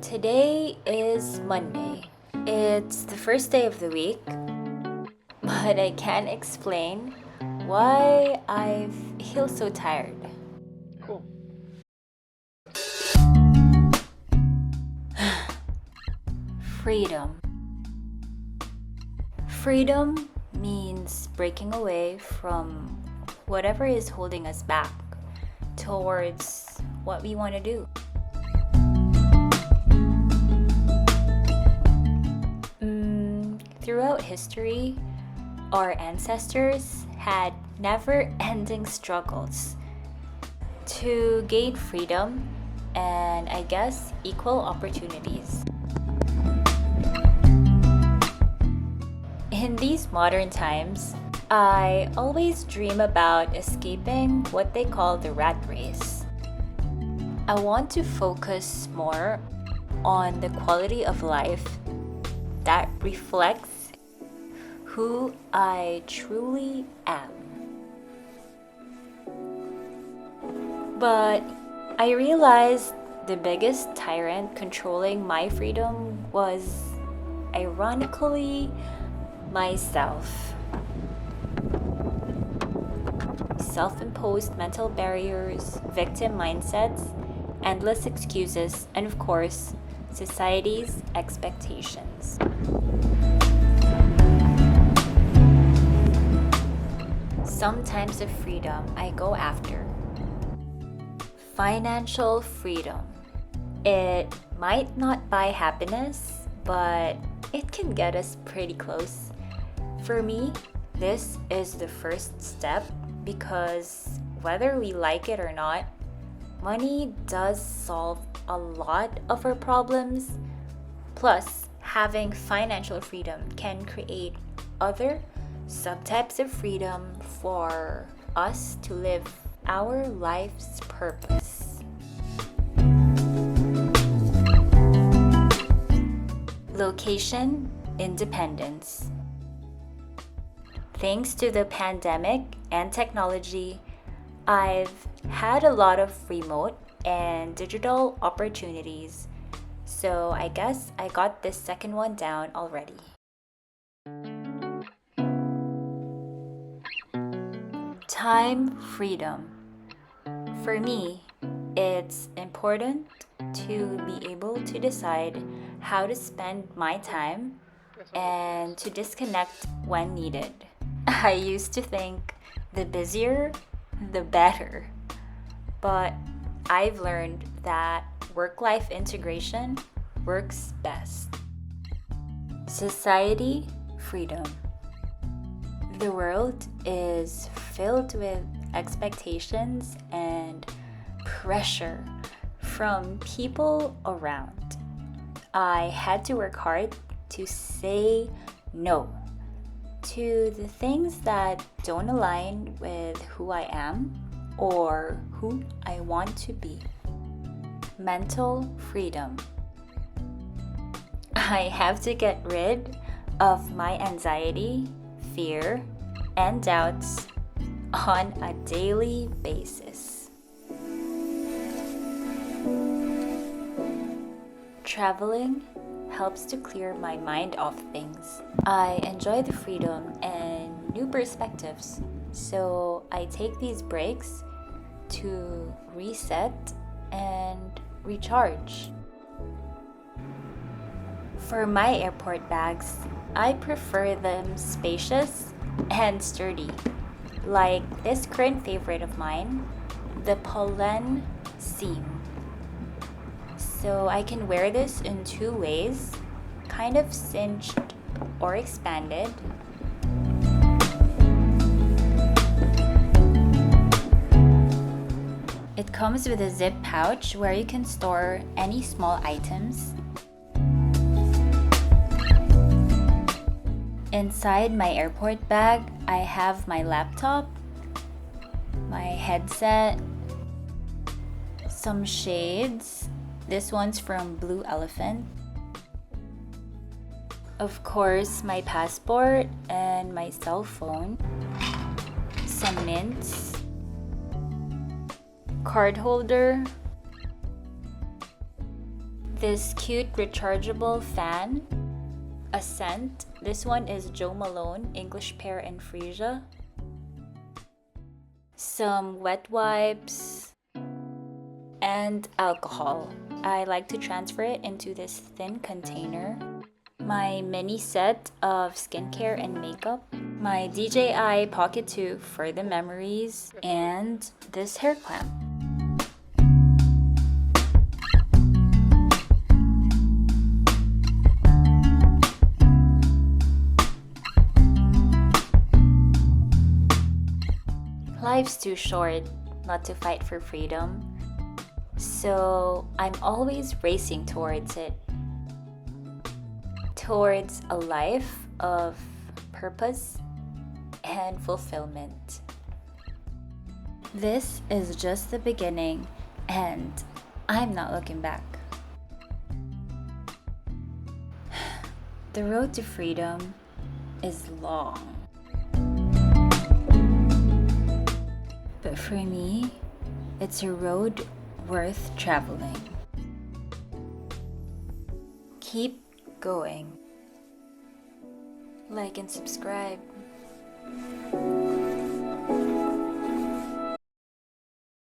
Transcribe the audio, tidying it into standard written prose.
Today is Monday. It's the first day of the week, but I can't explain why I feel so tired. Cool. Freedom. Freedom means breaking away from whatever is holding us back towards what we want to do. Throughout history, our ancestors had never-ending struggles to gain freedom and, I guess, equal opportunities. In these modern times, I always dream about escaping what they call the rat race. I want to focus more on the quality of life that reflects who I truly am. But I realized the biggest tyrant controlling my freedom was, ironically, myself. Self-imposed mental barriers, victim mindsets, endless excuses, and of course, society's expectations. Some types of freedom I go after. Financial freedom. It might not buy happiness, but it can get us pretty close. For me, this is the first step because whether we like it or not, money does solve a lot of our problems. Plus, having financial freedom can create other subtypes of freedom for us to live our life's purpose. Location independence. Thanks to the pandemic and technology, I've had a lot of remote and digital opportunities, so I guess I got this second one down already. Time freedom. For me, it's important to be able to decide how to spend my time and to disconnect when needed. I used to think the busier, the better. But I've learned that work-life integration works best. Society freedom. The world is filled with expectations and pressure from people around. I had to work hard to say no to the things that don't align with who I am or who I want to be. Mental freedom. I have to get rid of my anxiety, fear, and doubts on a daily basis. Traveling helps to clear my mind of things. I enjoy the freedom and new perspectives, so I take these breaks to reset and recharge. For my airport bags, I prefer them spacious and sturdy, like this current favorite of mine, the Polene Cyme. So I can wear this in two ways, kind of cinched or expanded. It comes with a zip pouch where you can store any small items. Inside my airport bag, I have my laptop, my headset, some shades. This one's from Blue Elephant. Of course, my passport and my cell phone. Some mints. Card holder. This cute rechargeable fan, a scent. This one is Jo Malone, English Pear and Freesia. Some wet wipes and alcohol. I like to transfer it into this thin container. My mini set of skincare and makeup. My DJI Pocket 2 for the memories. And this hair clamp. Life's too short not to fight for freedom, so I'm always racing towards it. Towards a life of purpose and fulfillment. This is just the beginning, and I'm not looking back. The road to freedom is long. But for me, it's a road worth traveling. Keep going. Like and subscribe.